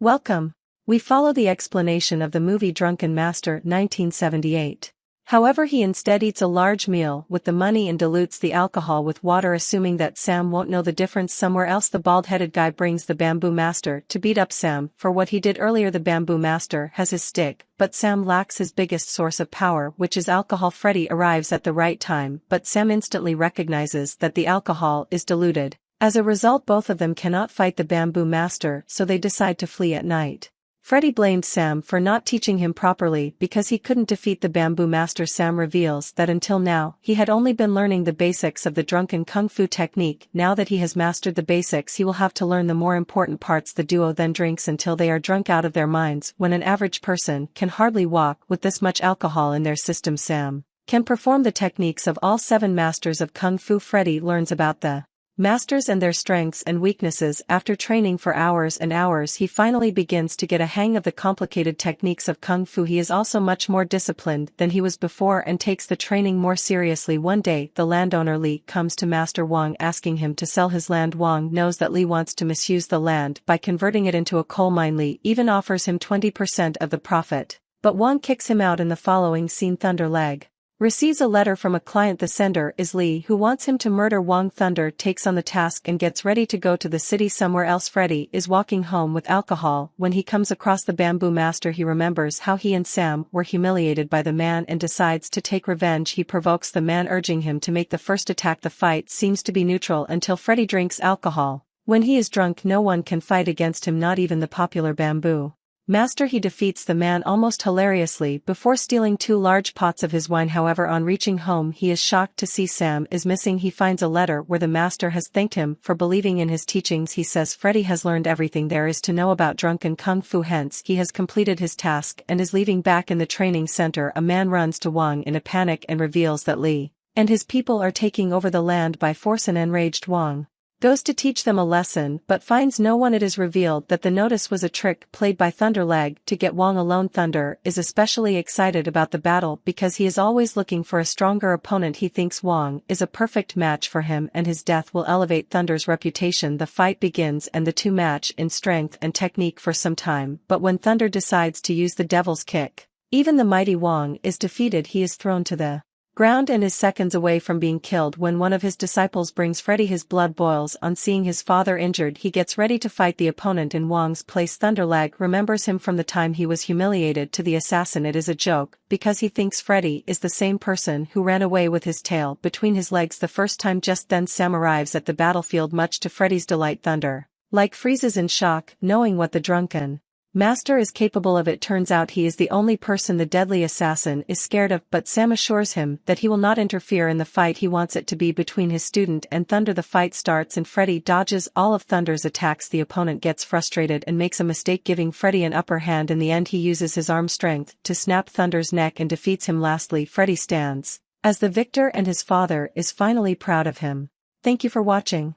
Welcome. We follow the explanation of the movie Drunken Master 1978. However, he instead eats a large meal with the money and dilutes the alcohol with water, assuming that Sam won't know the difference. Somewhere else, the bald-headed guy brings the Bamboo Master to beat up Sam for what he did earlier. The Bamboo Master has his stick, but Sam lacks his biggest source of power, which is alcohol. Freddy arrives at the right time, but Sam instantly recognizes that the alcohol is diluted. As a result, both of them cannot fight the Bamboo Master, so they decide to flee at night. Freddy blamed Sam for not teaching him properly because he couldn't defeat the Bamboo Master. Sam reveals that until now, he had only been learning the basics of the drunken kung fu technique. Now that he has mastered the basics, he will have to learn the more important parts. The duo then drinks until they are drunk out of their minds. When an average person can hardly walk with this much alcohol in their system, Sam can perform the techniques of all 7 masters of kung fu. Freddy learns about the masters and their strengths and weaknesses. After training for hours and hours, he finally begins to get a hang of the complicated techniques of kung fu. He is also much more disciplined than he was before and takes the training more seriously. One day, the landowner Li comes to Master Wang asking him to sell his land. Wang knows that Li wants to misuse the land by converting it into a coal mine. Li even offers him 20% of the profit, but Wang kicks him out. In the following scene, Thunder Leg receives a letter from a client. The sender is Li, who wants him to murder Wang. Thunder takes on the task and gets ready to go to the city. Somewhere else, Freddy is walking home with alcohol when he comes across the Bamboo Master. He remembers how he and Sam were humiliated by the man and decides to take revenge. He provokes the man, urging him to make the first attack. The fight seems to be neutral until Freddy drinks alcohol. When he is drunk, no one can fight against him, not even the popular Bamboo Master. He defeats the man almost hilariously before stealing 2 large pots of his wine. However, on reaching home, he is shocked to see Sam is missing. He finds a letter where the master has thanked him for believing in his teachings. He says Freddy has learned everything there is to know about drunken kung fu, hence he has completed his task and is leaving. Back in the training center, a man runs to Wang in a panic and reveals that Li and his people are taking over the land by force. An enraged Wang goes to teach them a lesson but finds no one. It is revealed that the notice was a trick played by Thunder Leg to get Wang alone. Thunder is especially excited about the battle because he is always looking for a stronger opponent. He thinks Wang is a perfect match for him and his death will elevate Thunder's reputation. The fight begins and the two match in strength and technique for some time, but when Thunder decides to use the Devil's Kick, even the mighty Wang is defeated. He is thrown to the ground and is seconds away from being killed when one of his disciples brings Freddy. His blood boils on seeing his father injured. He gets ready to fight the opponent in Wang's place. Thunder Leg remembers him from the time he was humiliated to the assassin. It is a joke because he thinks Freddy is the same person who ran away with his tail between his legs the first time. Just then Sam arrives at the battlefield. Much to Freddy's delight, Thunder Leg freezes in shock, knowing what the drunken master is capable of. It turns out he is the only person the deadly assassin is scared of, but Sam assures him that he will not interfere in the fight. He wants it to be between his student and Thunder. The fight starts and Freddy dodges all of Thunder's attacks. The opponent gets frustrated and makes a mistake, giving Freddy an upper hand. In the end, he uses his arm strength to snap Thunder's neck and defeats him. Lastly, Freddy stands as the victor and his father is finally proud of him. Thank you for watching.